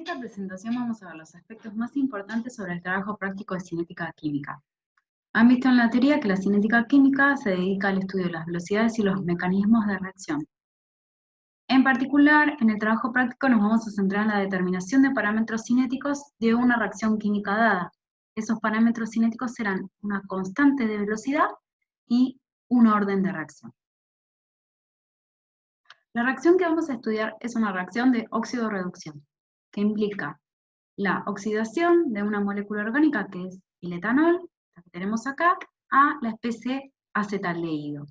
esta presentación vamos a ver los aspectos más importantes sobre el trabajo práctico de cinética química. Han visto en la teoría que la cinética química se dedica al estudio de las velocidades y los mecanismos de reacción. En particular, en el trabajo práctico nos vamos a centrar en la determinación de parámetros cinéticos de una reacción química dada. Esos parámetros cinéticos serán una constante de velocidad y un orden de reacción. La reacción que vamos a estudiar es una reacción de óxido-reducción, que implica la oxidación de una molécula orgánica, que es el etanol, la que tenemos acá, a la especie acetaldehído.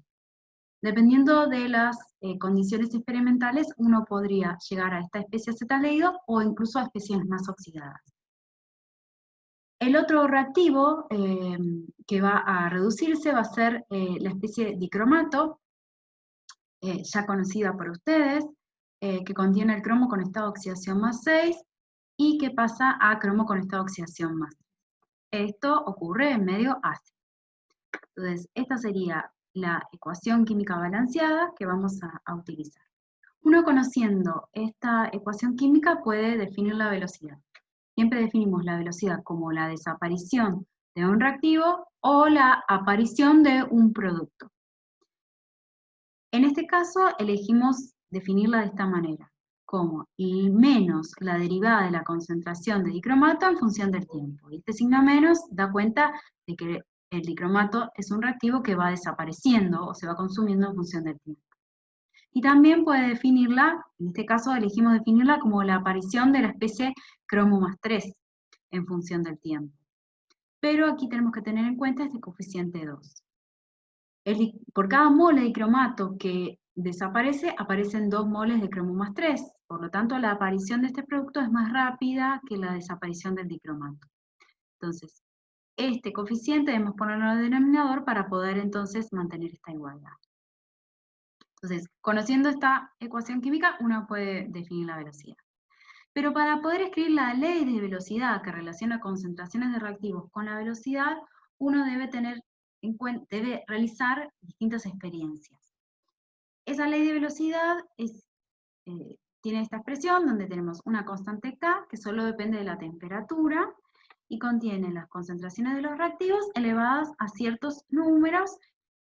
Dependiendo de las condiciones experimentales, uno podría llegar a esta especie acetaldehído o incluso a especies más oxidadas. El otro reactivo que va a reducirse va a ser la especie dicromato, ya conocida por ustedes, que contiene el cromo con estado de oxidación más 6 y que pasa a cromo con estado de oxidación más 3. Esto ocurre en medio ácido. Entonces, esta sería la ecuación química balanceada que vamos a utilizar. Uno, conociendo esta ecuación química, puede definir la velocidad. Siempre definimos la velocidad como la desaparición de un reactivo o la aparición de un producto. En este caso, elegimos definirla de esta manera, como y menos la derivada de la concentración de dicromato en función del tiempo. Y este signo menos da cuenta de que el dicromato es un reactivo que va desapareciendo o se va consumiendo en función del tiempo. Y también puede definirla, en este caso elegimos definirla como la aparición de la especie cromo más 3 en función del tiempo. Pero aquí tenemos que tener en cuenta este coeficiente 2. Por cada mole de dicromato que desaparece, aparecen 2 moles de cromo más 3. Por lo tanto, la aparición de este producto es más rápida que la desaparición del dicromato. Entonces, este coeficiente debemos ponerlo en el denominador para poder entonces mantener esta igualdad. Entonces, conociendo esta ecuación química, uno puede definir la velocidad. Pero para poder escribir la ley de velocidad que relaciona concentraciones de reactivos con la velocidad, uno debe realizar distintas experiencias. Esa ley de velocidad tiene esta expresión donde tenemos una constante K que solo depende de la temperatura y contiene las concentraciones de los reactivos elevadas a ciertos números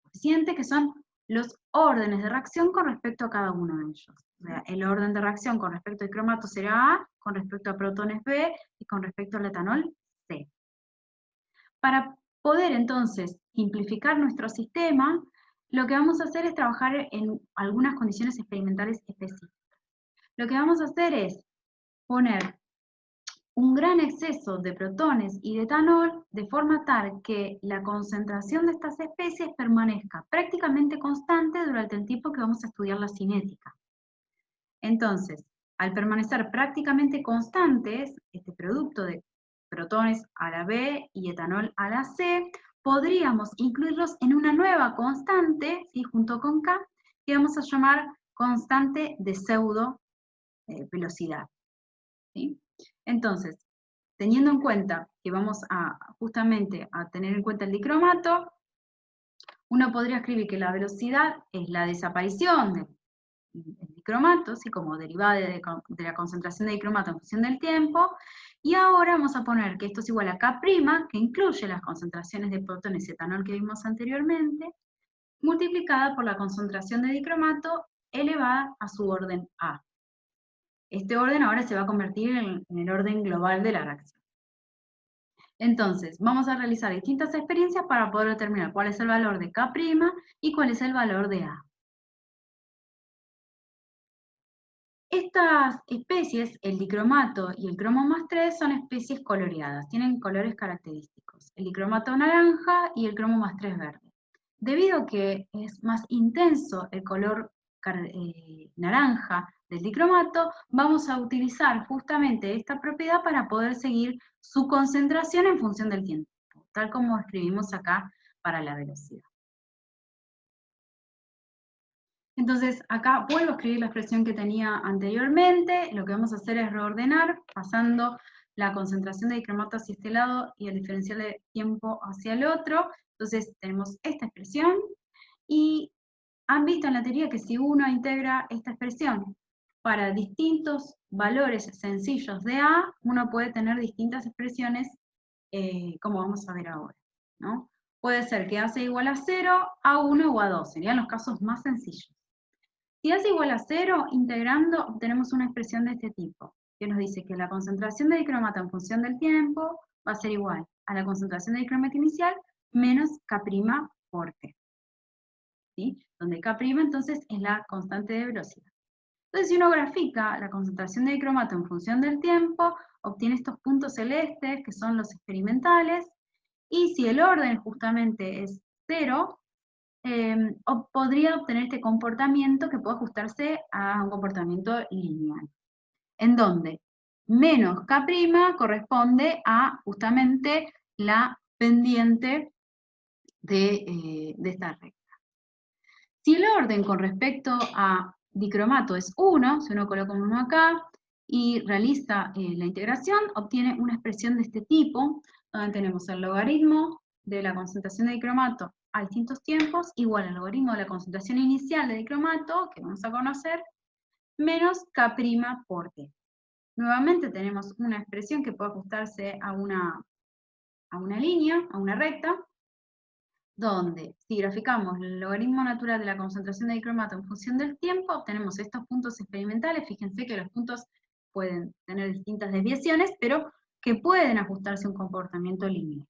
coeficientes que son los órdenes de reacción con respecto a cada uno de ellos. O sea, el orden de reacción con respecto al cromato será A, con respecto a protones B y con respecto al etanol C. Para poder entonces simplificar nuestro sistema, lo que vamos a hacer es trabajar en algunas condiciones experimentales específicas. Lo que vamos a hacer es poner un gran exceso de protones y de etanol de forma tal que la concentración de estas especies permanezca prácticamente constante durante el tiempo que vamos a estudiar la cinética. Entonces, al permanecer prácticamente constantes, este producto de protones a la B y etanol a la C, podríamos incluirlos en una nueva constante, ¿sí?, junto con K, que vamos a llamar constante de pseudo velocidad. ¿Sí? Entonces, teniendo en cuenta que vamos justamente a tener en cuenta el dicromato, uno podría escribir que la velocidad es la desaparición del dicromato, ¿sí?, como derivada de la concentración de dicromato en función del tiempo, y ahora vamos a poner que esto es igual a K', que incluye las concentraciones de protones y etanol que vimos anteriormente, multiplicada por la concentración de dicromato elevada a su orden A. Este orden ahora se va a convertir en el orden global de la reacción. Entonces, vamos a realizar distintas experiencias para poder determinar cuál es el valor de K' y cuál es el valor de A. Estas especies, el dicromato y el cromo más 3, son especies coloreadas, tienen colores característicos. El dicromato naranja y el cromo más 3 verde. Debido a que es más intenso el color naranja del dicromato, vamos a utilizar justamente esta propiedad para poder seguir su concentración en función del tiempo, tal como escribimos acá para la velocidad. Entonces, acá vuelvo a escribir la expresión que tenía anteriormente. Lo que vamos a hacer es reordenar, pasando la concentración de dicromato hacia este lado y el diferencial de tiempo hacia el otro. Entonces, tenemos esta expresión, y han visto en la teoría que si uno integra esta expresión para distintos valores sencillos de A, uno puede tener distintas expresiones, como vamos a ver ahora, ¿no? Puede ser que A sea igual a 0, A1 o A2, serían los casos más sencillos. Si A es igual a 0, integrando obtenemos una expresión de este tipo, que nos dice que la concentración de dicromato en función del tiempo va a ser igual a la concentración de dicromato inicial menos K' por T. ¿Sí? Donde K' entonces es la constante de velocidad. Entonces, si uno grafica la concentración de dicromato en función del tiempo, obtiene estos puntos celestes, que son los experimentales, y si el orden justamente es 0, podría obtener este comportamiento que puede ajustarse a un comportamiento lineal, en donde menos K' corresponde a justamente la pendiente de esta recta. Si el orden con respecto a dicromato es 1, si uno coloca un 1 acá y realiza la integración, obtiene una expresión de este tipo, donde tenemos el logaritmo de la concentración de dicromato a distintos tiempos, igual al logaritmo de la concentración inicial de dicromato, que vamos a conocer, menos K' por T. Nuevamente tenemos una expresión que puede ajustarse a una línea, a una recta, donde si graficamos el logaritmo natural de la concentración de dicromato en función del tiempo, obtenemos estos puntos experimentales. Fíjense que los puntos pueden tener distintas desviaciones, pero que pueden ajustarse a un comportamiento lineal.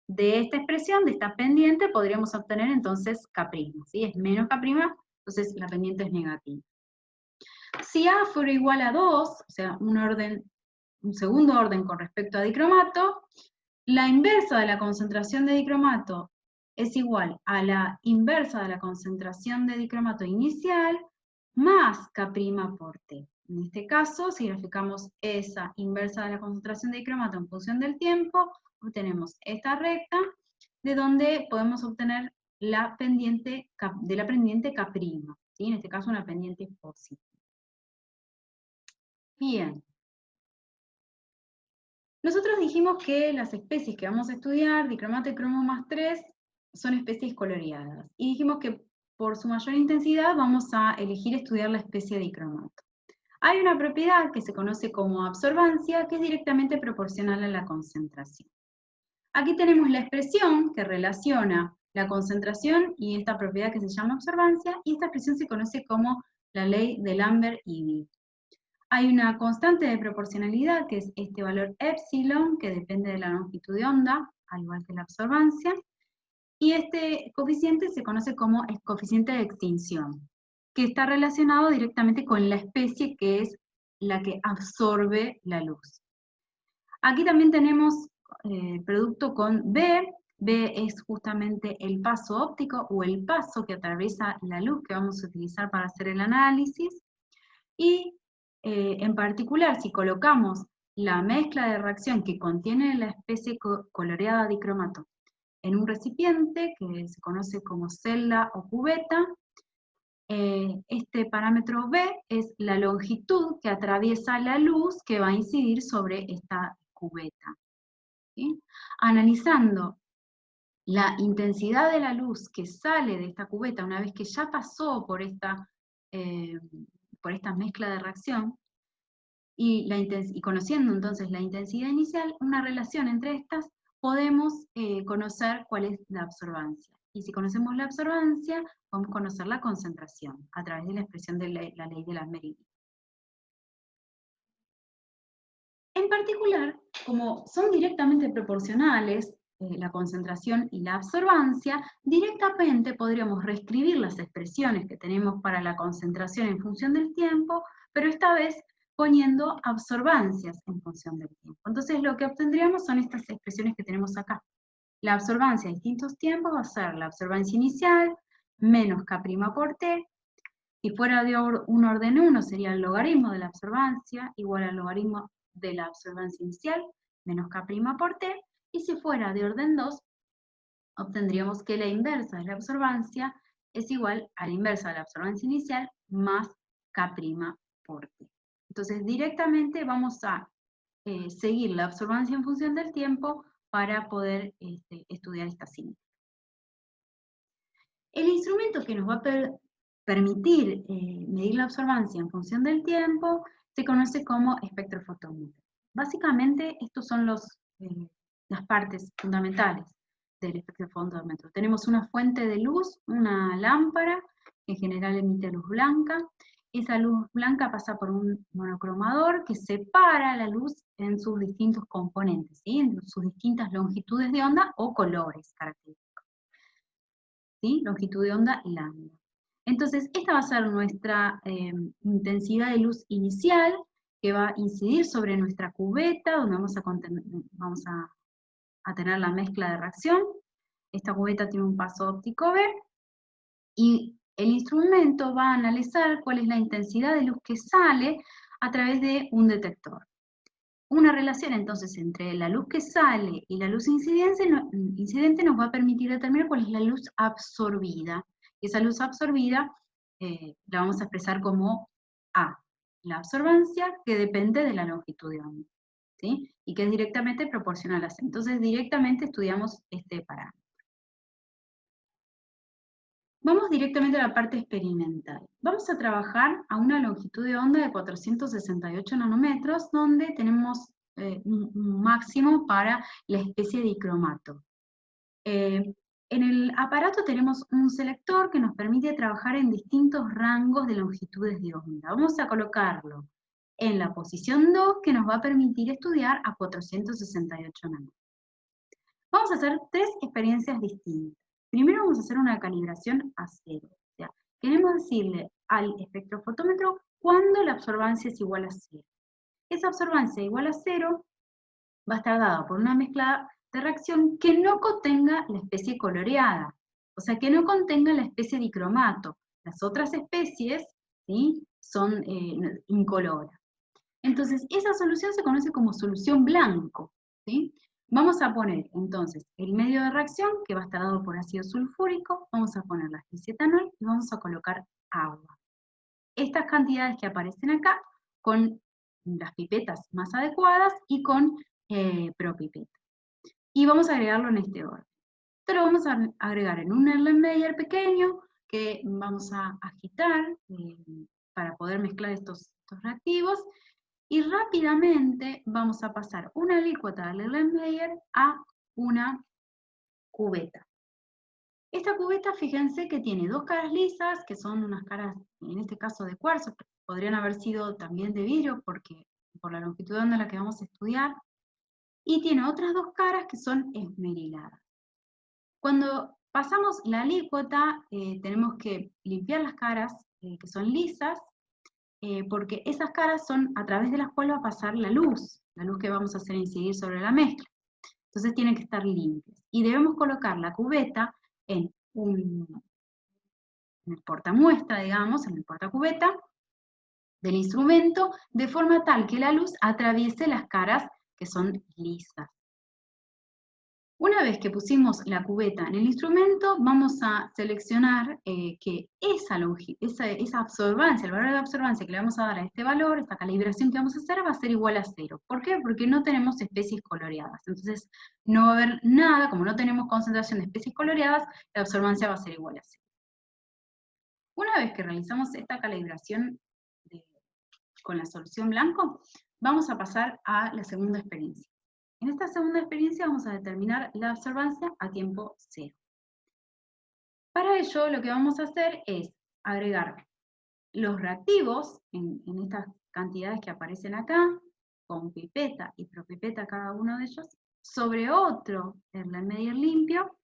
De esta expresión, de esta pendiente, podríamos obtener entonces K', ¿sí? Es menos K', entonces la pendiente es negativa. Si A fuera igual a 2, o sea, un segundo orden con respecto a dicromato, la inversa de la concentración de dicromato es igual a la inversa de la concentración de dicromato inicial más K' por T. En este caso, si graficamos esa inversa de la concentración de dicromato en función del tiempo, obtenemos esta recta, de donde podemos obtener la pendiente K', ¿sí? En este caso una pendiente positiva. Bien. Nosotros dijimos que las especies que vamos a estudiar, dicromato y cromo más 3, son especies coloreadas. Y dijimos que por su mayor intensidad vamos a elegir estudiar la especie de dicromato. Hay una propiedad que se conoce como absorbancia, que es directamente proporcional a la concentración. Aquí tenemos la expresión que relaciona la concentración y esta propiedad que se llama absorbancia, y esta expresión se conoce como la ley de Lambert-Eadie. Hay una constante de proporcionalidad, que es este valor epsilon, que depende de la longitud de onda, al igual que la absorbancia, y este coeficiente se conoce como el coeficiente de extinción, que está relacionado directamente con la especie que es la que absorbe la luz. Aquí también tenemos producto con B. B es justamente el paso óptico o el paso que atraviesa la luz que vamos a utilizar para hacer el análisis. Y en particular, si colocamos la mezcla de reacción que contiene la especie coloreada dicromato en un recipiente que se conoce como celda o cubeta, este parámetro B es la longitud que atraviesa la luz que va a incidir sobre esta cubeta. ¿Sí? Analizando la intensidad de la luz que sale de esta cubeta una vez que ya pasó por esta mezcla de reacción, y conociendo entonces la intensidad inicial, una relación entre estas, podemos conocer cuál es la absorbancia. Y si conocemos la absorbancia, podemos conocer la concentración a través de la expresión de la ley de Lambert-Eadie. En particular, como son directamente proporcionales, la concentración y la absorbancia, directamente podríamos reescribir las expresiones que tenemos para la concentración en función del tiempo, pero esta vez poniendo absorbancias en función del tiempo. Entonces lo que obtendríamos son estas expresiones que tenemos acá. La absorbancia a distintos tiempos va a ser la absorbancia inicial menos K' por T. Si fuera de un orden 1 sería el logaritmo de la absorbancia igual al logaritmo de la absorbancia inicial menos K' por T. Y si fuera de orden 2, obtendríamos que la inversa de la absorbancia es igual a la inversa de la absorbancia inicial más K' por T. Entonces directamente vamos a seguir la absorbancia en función del tiempo para poder estudiar esta síntesis. El instrumento que nos va a permitir medir la absorbancia en función del tiempo se conoce como espectrofotómetro. Básicamente, estos son las partes fundamentales del espectrofotómetro. Tenemos una fuente de luz, una lámpara, que en general emite luz blanca. Esa luz blanca pasa por un monocromador que separa la luz en sus distintos componentes, ¿sí? En sus distintas longitudes de onda o colores característicos, ¿sí? Longitud de onda lambda. Entonces, esta va a ser nuestra intensidad de luz inicial, que va a incidir sobre nuestra cubeta, donde vamos a tener la mezcla de reacción. Esta cubeta tiene un paso óptico B, y el instrumento va a analizar cuál es la intensidad de luz que sale a través de un detector. Una relación entonces entre la luz que sale y la luz incidente nos va a permitir determinar cuál es la luz absorbida. Y esa luz absorbida la vamos a expresar como A, la absorbancia que depende de la longitud de onda, ¿sí? Y que es directamente proporcional a C. Entonces directamente estudiamos este parámetro. Vamos directamente a la parte experimental. Vamos a trabajar a una longitud de onda de 468 nanómetros, donde tenemos un máximo para la especie de dicromato. En el aparato tenemos un selector que nos permite trabajar en distintos rangos de longitudes de onda. Vamos a colocarlo en la posición 2, que nos va a permitir estudiar a 468 nanómetros. Vamos a hacer 3 experiencias distintas. Primero vamos a hacer una calibración a 0. O sea, queremos decirle al espectrofotómetro cuándo la absorbancia es igual a 0. Esa absorbancia igual a 0 va a estar dada por una mezcla de reacción que no contenga la especie coloreada, o sea, que no contenga la especie dicromato. Las otras especies, ¿sí?, son incoloras. Entonces, esa solución se conoce como solución blanco, ¿sí? Vamos a poner entonces el medio de reacción, que va a estar dado por ácido sulfúrico, vamos a poner la especie etanol y vamos a colocar agua. Estas cantidades que aparecen acá, con las pipetas más adecuadas y con propipeta. Y vamos a agregarlo en este orden. Esto lo vamos a agregar en un Erlenmeyer pequeño, que vamos a agitar para poder mezclar estos reactivos. Y rápidamente vamos a pasar una alícuota de Erlenmeyer a una cubeta. Esta cubeta, fíjense que tiene 2 caras lisas, que son unas caras, en este caso de cuarzo, podrían haber sido también de vidrio, porque por la longitud de onda en la que vamos a estudiar, y tiene otras 2 caras que son esmeriladas. Cuando pasamos la alícuota, tenemos que limpiar las caras que son lisas, porque esas caras son a través de las cuales va a pasar la luz que vamos a hacer incidir sobre la mezcla. Entonces tienen que estar limpias. Y debemos colocar la cubeta en el portamuestra, digamos, en el portacubeta del instrumento, de forma tal que la luz atraviese las caras que son lisas. Una vez que pusimos la cubeta en el instrumento, vamos a seleccionar que esa absorbancia, el valor de absorbancia que le vamos a dar a este valor, esta calibración que vamos a hacer, va a ser igual a 0. ¿Por qué? Porque no tenemos especies coloreadas. Entonces, no va a haber nada, como no tenemos concentración de especies coloreadas, la absorbancia va a ser igual a 0. Una vez que realizamos esta calibración con la solución blanco, vamos a pasar a la segunda experiencia. En esta segunda experiencia vamos a determinar la absorbancia a tiempo 0. Para ello, lo que vamos a hacer es agregar los reactivos en estas cantidades que aparecen acá, con pipeta y propipeta cada uno de ellos, sobre otro Erlenmeyer limpio,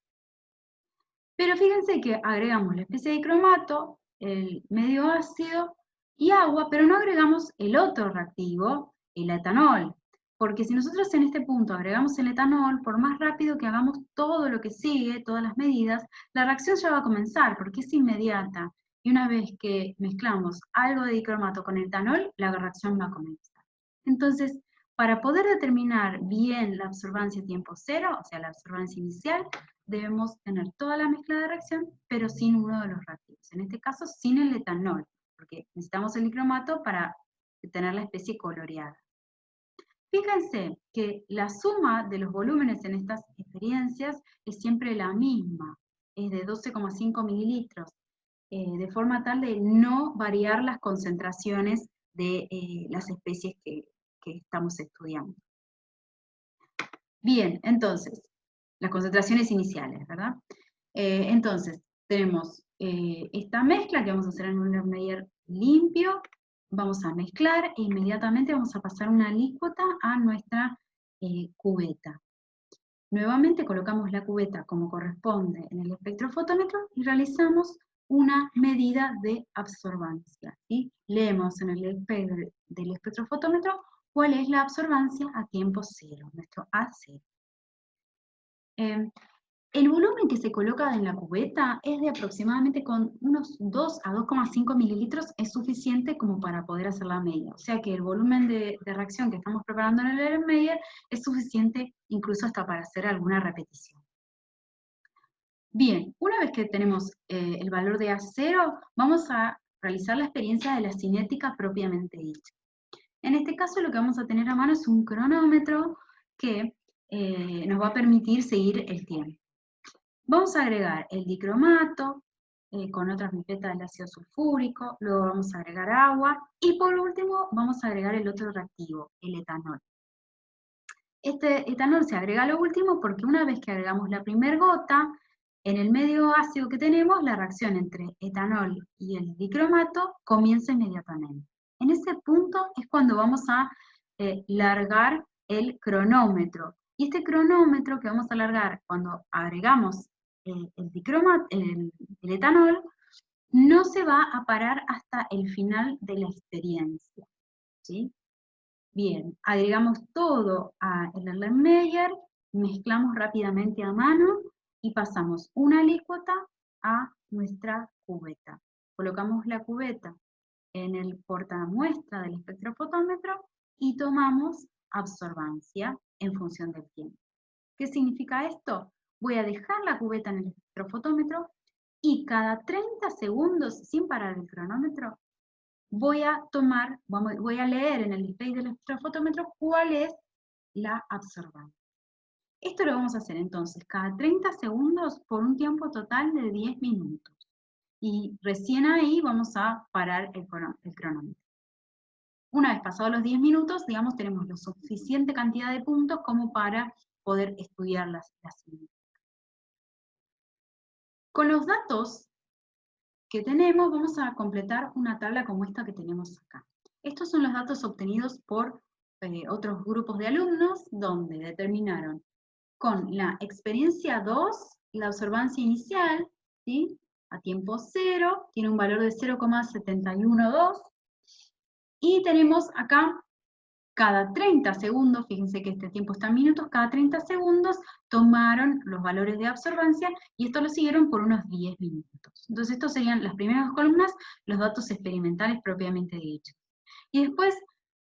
pero fíjense que agregamos la especie de cromato, el medio ácido y agua, pero no agregamos el otro reactivo, el etanol. Porque si nosotros en este punto agregamos el etanol, por más rápido que hagamos todo lo que sigue, todas las medidas, la reacción ya va a comenzar, porque es inmediata. Y una vez que mezclamos algo de dicromato con el etanol, la reacción va a comenzar. Entonces, para poder determinar bien la absorbancia a tiempo 0, o sea, la absorbancia inicial, debemos tener toda la mezcla de reacción, pero sin uno de los reactivos. En este caso, sin el etanol, porque necesitamos el dicromato para tener la especie coloreada. Fíjense que la suma de los volúmenes en estas experiencias es siempre la misma, es de 12,5 mililitros. de forma tal de no variar las concentraciones de las especies que estamos estudiando. Bien, entonces, las concentraciones iniciales, ¿verdad? Entonces, tenemos esta mezcla que vamos a hacer en un Erlenmeyer limpio, vamos a mezclar e inmediatamente vamos a pasar una alícuota a nuestra cubeta. Nuevamente colocamos la cubeta como corresponde en el espectrofotómetro y realizamos una medida de absorbancia, ¿sí? Leemos en el espejo del espectrofotómetro cuál es la absorbancia a tiempo cero, nuestro A0. El volumen que se coloca en la cubeta es de aproximadamente con unos 2 a 2,5 mililitros, es suficiente como para poder hacer la medida. O sea que el volumen de reacción que estamos preparando en el Erlenmeyer es suficiente incluso hasta para hacer alguna repetición. Bien, una vez que tenemos el valor de A0, vamos a realizar la experiencia de la cinética propiamente dicha. En este caso lo que vamos a tener a mano es un cronómetro que nos va a permitir seguir el tiempo. Vamos a agregar el dicromato con otra pipeta del ácido sulfúrico, luego vamos a agregar agua y por último vamos a agregar el otro reactivo, el etanol. Este etanol se agrega a lo último porque una vez que agregamos la primera gota, en el medio ácido que tenemos, la reacción entre etanol y el dicromato comienza inmediatamente. En ese punto es cuando vamos a largar el cronómetro. Y este cronómetro que vamos a largar cuando agregamos el etanol, no se va a parar hasta el final de la experiencia, ¿sí? Bien, agregamos todo al Erlenmeyer, mezclamos rápidamente a mano y pasamos una alícuota a nuestra cubeta. Colocamos la cubeta en el portamuestra del espectrofotómetro y tomamos absorbancia en función del tiempo. ¿Qué significa esto? Voy a dejar la cubeta en el espectrofotómetro y cada 30 segundos, sin parar el cronómetro, voy a leer en el display del espectrofotómetro cuál es la absorbancia. Esto lo vamos a hacer entonces cada 30 segundos por un tiempo total de 10 minutos. Y recién ahí vamos a parar el cronómetro. Una vez pasados los 10 minutos, digamos, tenemos la suficiente cantidad de puntos como para poder estudiar las cinéticas. Con los datos que tenemos, vamos a completar una tabla como esta que tenemos acá. Estos son los datos obtenidos por otros grupos de alumnos, donde determinaron con la experiencia 2, la absorbancia inicial, ¿sí? A tiempo cero, tiene un valor de 0,712, y tenemos acá cada 30 segundos, fíjense que este tiempo está en minutos, cada 30 segundos tomaron los valores de absorbancia y esto lo siguieron por unos 10 minutos. Entonces estos serían las primeras columnas, los datos experimentales propiamente dichos. Y después,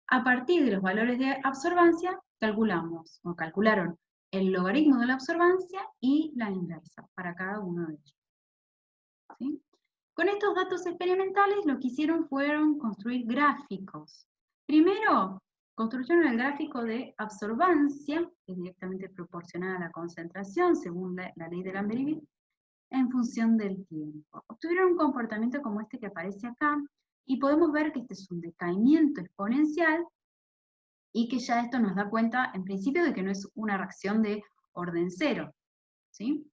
a partir de los valores de absorbancia, calcularon el logaritmo de la absorbancia y la inversa para cada uno de ellos. ¿Sí? Con estos datos experimentales lo que hicieron fueron construir gráficos. Primero, construyeron el gráfico de absorbancia, que es directamente proporcional a la concentración, según la ley de Lambert-Eaton, en función del tiempo. Obtuvieron un comportamiento como este que aparece acá, y podemos ver que este es un decaimiento exponencial, y que ya esto nos da cuenta, en principio, de que no es una reacción de orden cero, ¿sí?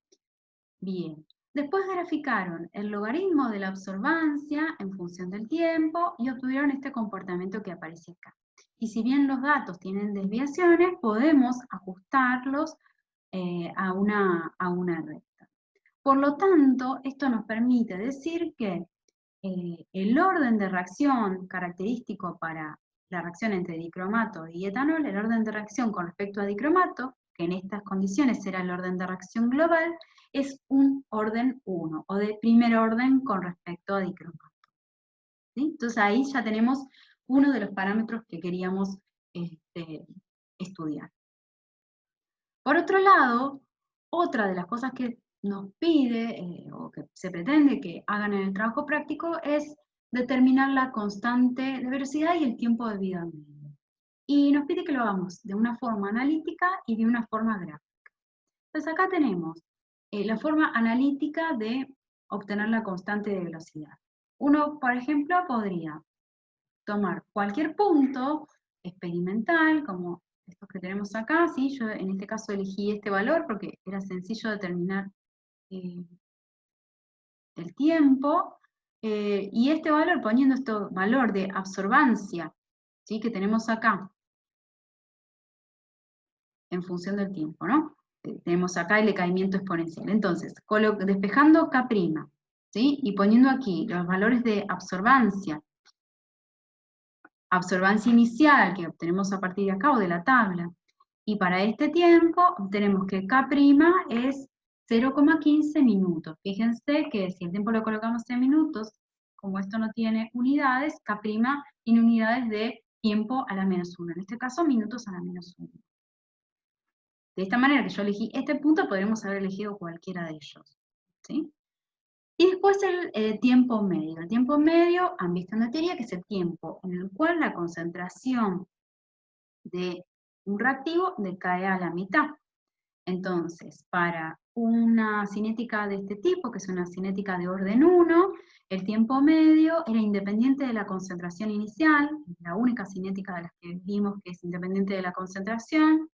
Bien. Después graficaron el logaritmo de la absorbancia en función del tiempo y obtuvieron este comportamiento que aparece acá. Y si bien los datos tienen desviaciones, podemos ajustarlos a una recta. Por lo tanto, esto nos permite decir que el orden de reacción característico para la reacción entre dicromato y etanol, el orden de reacción con respecto a dicromato, que en estas condiciones será el orden de reacción global, es un orden 1, o de primer orden con respecto a dicromato. ¿Sí? Entonces ahí ya tenemos uno de los parámetros que queríamos estudiar. Por otro lado, otra de las cosas que nos pide o que se pretende que hagan en el trabajo práctico es determinar la constante de velocidad y el tiempo de vida medio. Y nos pide que lo hagamos de una forma analítica y de una forma gráfica. Entonces acá tenemos la forma analítica de obtener la constante de velocidad. Uno, por ejemplo, podría tomar cualquier punto experimental, como estos que tenemos acá, ¿sí? Yo en este caso elegí este valor porque era sencillo determinar el tiempo, y este valor, poniendo este valor de absorbancia, ¿sí? Que tenemos acá, en función del tiempo, ¿no? Tenemos acá el decaimiento exponencial. Entonces, despejando K', ¿sí? Y poniendo aquí los valores de absorbancia inicial que obtenemos a partir de acá o de la tabla, y para este tiempo obtenemos que K' es 0,15 minutos. Fíjense que si el tiempo lo colocamos en minutos, como esto no tiene unidades, K' tiene unidades de tiempo a la menos 1, en este caso minutos a la menos 1. De esta manera que yo elegí este punto, podríamos haber elegido cualquiera de ellos, ¿sí? Y después el tiempo medio. El tiempo medio, han visto en la teoría, que es el tiempo en el cual la concentración de un reactivo decae a la mitad. Entonces, para una cinética de este tipo, que es una cinética de orden 1, el tiempo medio era independiente de la concentración inicial, la única cinética de las que vimos que es independiente de la concentración,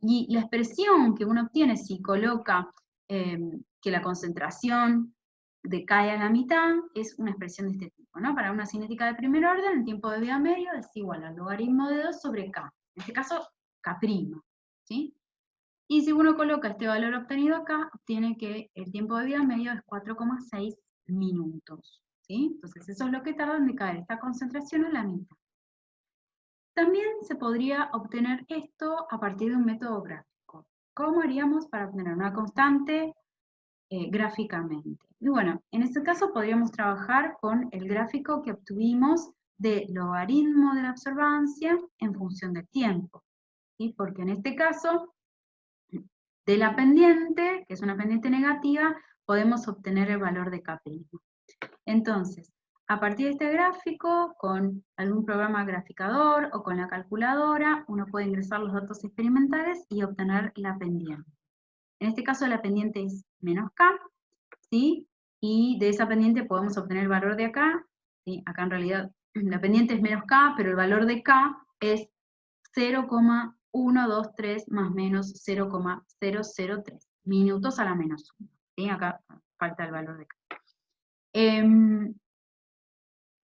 y la expresión que uno obtiene si coloca que la concentración decae a la mitad es una expresión de este tipo, ¿no? Para una cinética de primer orden, el tiempo de vida medio es igual al logaritmo de 2 sobre K, en este caso K', ¿sí? Y si uno coloca este valor obtenido acá, obtiene que el tiempo de vida medio es 4,6 minutos, ¿sí? Entonces eso es lo que tarda en decaer esta concentración a la mitad. También se podría obtener esto a partir de un método gráfico. ¿Cómo haríamos para obtener una constante gráficamente? Y bueno, en este caso podríamos trabajar con el gráfico que obtuvimos de logaritmo de la absorbancia en función del tiempo, ¿sí? Porque en este caso, de la pendiente, que es una pendiente negativa, podemos obtener el valor de K'. Entonces, a partir de este gráfico, con algún programa graficador o con la calculadora, uno puede ingresar los datos experimentales y obtener la pendiente. En este caso la pendiente es menos K, ¿sí? Y de esa pendiente podemos obtener el valor de acá, ¿sí? Acá en realidad la pendiente es menos K, pero el valor de K es 0,123 más menos 0,003 minutos a la menos 1. ¿Sí? Acá falta el valor de K.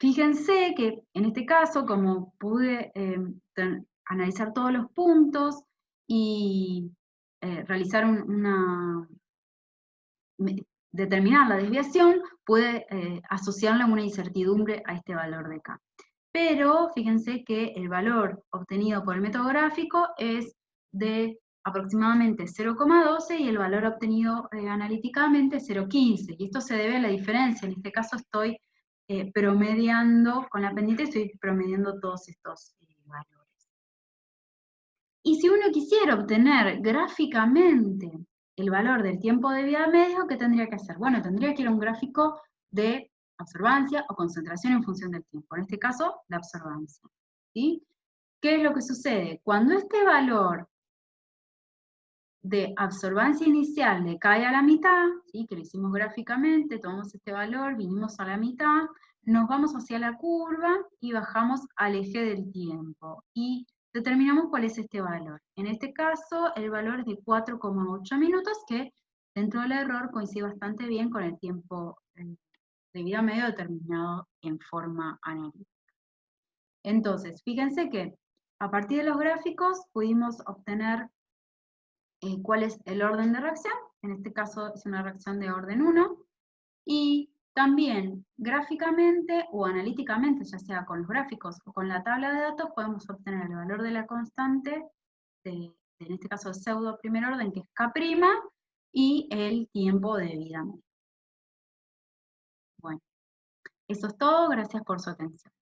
Fíjense que en este caso, como pude analizar todos los puntos y realizar determinar la desviación, pude asociarla a una incertidumbre a este valor de K. Pero fíjense que el valor obtenido por el método gráfico es de aproximadamente 0,12 y el valor obtenido analíticamente 0,15. Y esto se debe a la diferencia. En este caso estoy promediando, con la pendiente estoy promediando todos estos valores. Y si uno quisiera obtener gráficamente el valor del tiempo de vida medio, ¿qué tendría que hacer? Bueno, tendría que ir a un gráfico de absorbancia o concentración en función del tiempo. En este caso, la absorbancia, ¿sí? ¿Qué es lo que sucede? Cuando este valor de absorbancia inicial decae a la mitad, ¿sí? Que lo hicimos gráficamente, tomamos este valor, vinimos a la mitad, nos vamos hacia la curva y bajamos al eje del tiempo. Y determinamos cuál es este valor. En este caso, el valor es de 4,8 minutos, que dentro del error coincide bastante bien con el tiempo de vida medio determinado en forma analítica. Entonces, fíjense que a partir de los gráficos pudimos obtener cuál es el orden de reacción. En este caso es una reacción de orden 1. Y también gráficamente o analíticamente, ya sea con los gráficos o con la tabla de datos, podemos obtener el valor de la constante, en este caso de pseudo primer orden, que es K', y el tiempo de vida media. Bueno, eso es todo. Gracias por su atención.